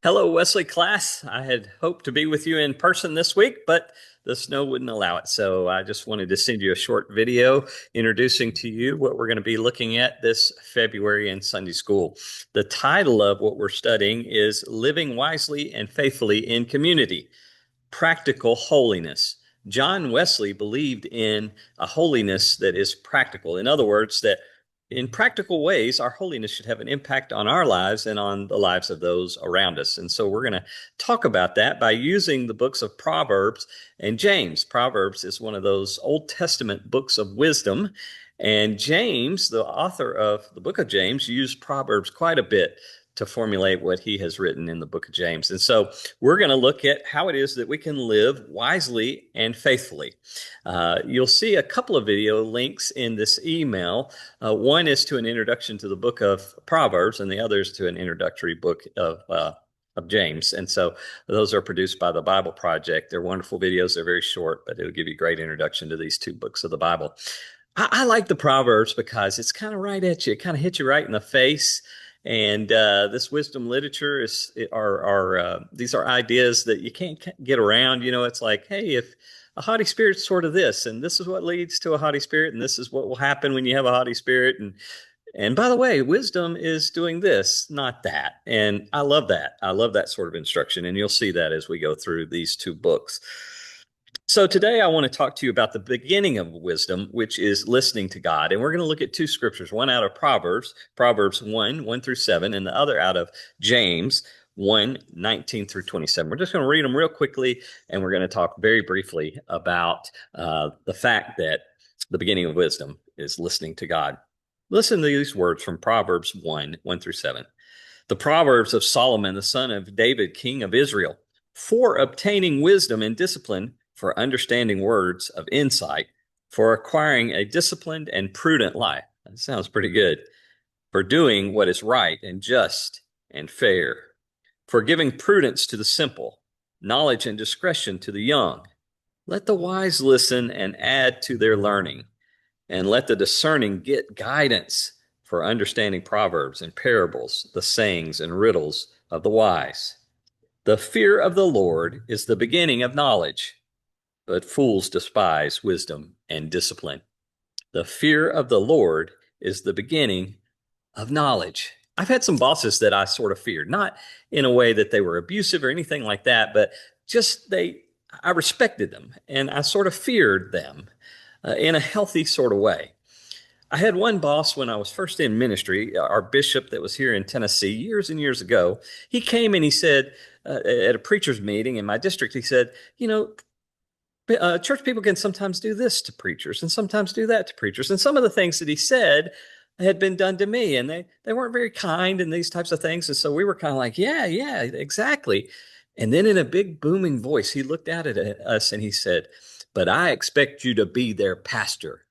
Hello, Wesley class. I had hoped to be with you in person this week, but the snow wouldn't allow it. So I just wanted to send you a short video introducing to you what we're going to be looking at this February in Sunday school. The title of what we're studying is Living Wisely and Faithfully in Community, Practical Holiness. John Wesley believed in a holiness that is practical. In other words, that in practical ways, our holiness should have an impact on our lives and on the lives of those around us. And so we're going to talk about that by using the books of Proverbs and James. Proverbs is one of those Old Testament books of wisdom. And James, the author of the book of James, used Proverbs quite a bit to formulate what he has written in the book of James. And so we're going to look at how it is that we can live wisely and faithfully. You'll see a couple of video links in this email. One is to an introduction to the book of Proverbs, and the other is to an introductory book of James. And so those are produced by the Bible Project. They're wonderful videos. They're very short, but it'll give you a great introduction to these two books of the Bible. I like the Proverbs because it's kind of right at you. It kind of hits you right in the face. And this wisdom literature these are ideas that you can't get around. You know, it's like, hey, if a haughty spirit's sort of this, and this is what leads to a haughty spirit, and this is what will happen when you have a haughty spirit, and by the way, wisdom is doing this, not that. And I love that. I love that sort of instruction, and you'll see that as we go through these two books. So today I want to talk to you about the beginning of wisdom, which is listening to God. And we're going to look at two scriptures, one out of Proverbs, Proverbs 1 through 7, and the other out of James 1:19 through 27. We're just going to read them real quickly, and we're going to talk very briefly about the fact that the beginning of wisdom is listening to God. Listen to these words from Proverbs 1 through 7. The Proverbs of Solomon, the son of David, king of Israel, for obtaining wisdom and discipline, for understanding words of insight, for acquiring a disciplined and prudent life. That sounds pretty good. For doing what is right and just and fair, for giving prudence to the simple, knowledge and discretion to the young. Let the wise listen and add to their learning, and let the discerning get guidance for understanding proverbs and parables, the sayings and riddles of the wise. The fear of the Lord is the beginning of knowledge, but fools despise wisdom and discipline. The fear of the Lord is the beginning of knowledge. I've had some bosses that I sort of feared, not in a way that they were abusive or anything like that, but I respected them and I sort of feared them in a healthy sort of way. I had one boss when I was first in ministry, our bishop that was here in Tennessee years and years ago. He came and he said, at a preacher's meeting in my district, he said, church people can sometimes do this to preachers and sometimes do that to preachers. And some of the things that he said had been done to me, and they weren't very kind and these types of things. And so we were kind of like, yeah, exactly. And then in a big booming voice, he looked out at us and he said, but I expect you to be their pastor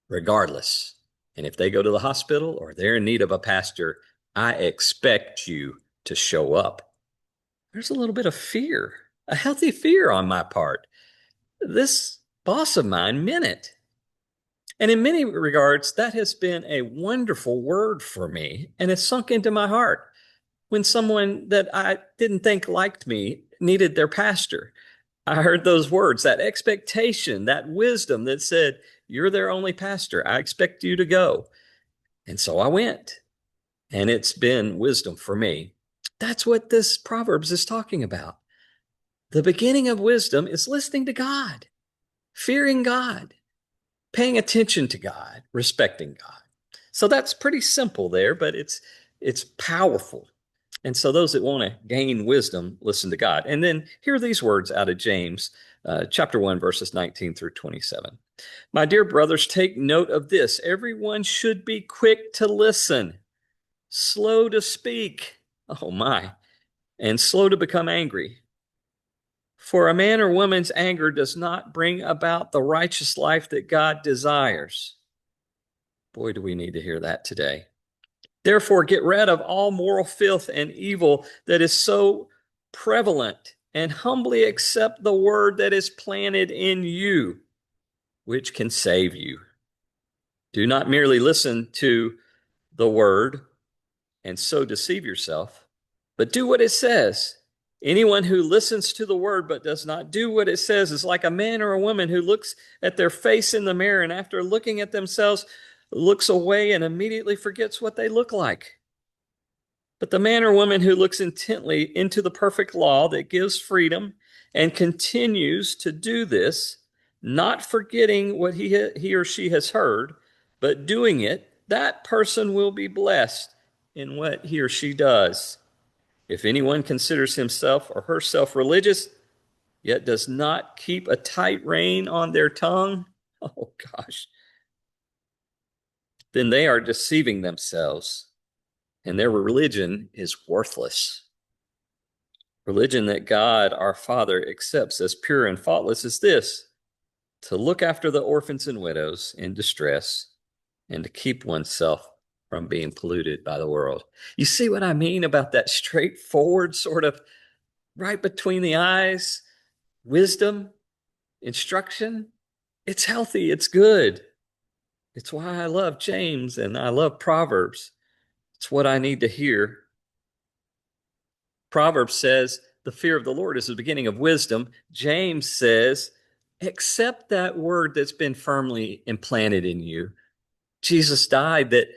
regardless. And if they go to the hospital or they're in need of a pastor, I expect you to show up. There's a little bit of fear, a healthy fear on my part. This boss of mine meant it. And in many regards, that has been a wonderful word for me, and it's sunk into my heart. When someone that I didn't think liked me needed their pastor, I heard those words, that expectation, that wisdom that said, you're their only pastor. I expect you to go. And so I went, and it's been wisdom for me. That's what this Proverbs is talking about. The beginning of wisdom is listening to God, fearing God, paying attention to God, respecting God. So that's pretty simple there, but it's powerful. And so those that want to gain wisdom, listen to God. And then here are these words out of James, chapter 1, verses 19 through 27. My dear brothers, take note of this. Everyone should be quick to listen, slow to speak, oh my, and slow to become angry. For a man or woman's anger does not bring about the righteous life that God desires. Boy, do we need to hear that today. Therefore, get rid of all moral filth and evil that is so prevalent, and humbly accept the word that is planted in you, which can save you. Do not merely listen to the word and so deceive yourself. but do what it says. Anyone who listens to the word but does not do what it says is like a man or a woman who looks at their face in the mirror and after looking at themselves looks away and immediately forgets what they look like. But the man or woman who looks intently into the perfect law that gives freedom and continues to do this, not forgetting what he or she has heard, but doing it, that person will be blessed in what he or she does. If anyone considers himself or herself religious, yet does not keep a tight rein on their tongue, oh gosh, then they are deceiving themselves, and their religion is worthless. Religion that God, our Father, accepts as pure and faultless is this: to look after the orphans and widows in distress and to keep oneself from being polluted by the world. You see what I mean about that straightforward sort of right between the eyes wisdom, instruction? It's healthy, it's good. It's why I love James and I love Proverbs. It's what I need to hear. Proverbs says the fear of the Lord is the beginning of wisdom. James says, accept that word that's been firmly implanted in you. Jesus died that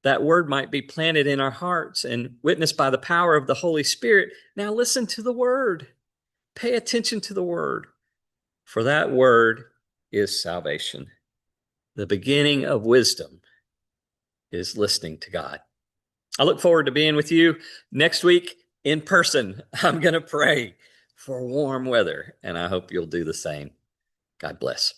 that word might be planted in our hearts and witnessed by the power of the Holy Spirit. Now listen to the word. Pay attention to the word, for that word is salvation. The beginning of wisdom is listening to God. I look forward to being with you next week in person. I'm going to pray for warm weather, and I hope you'll do the same. God bless.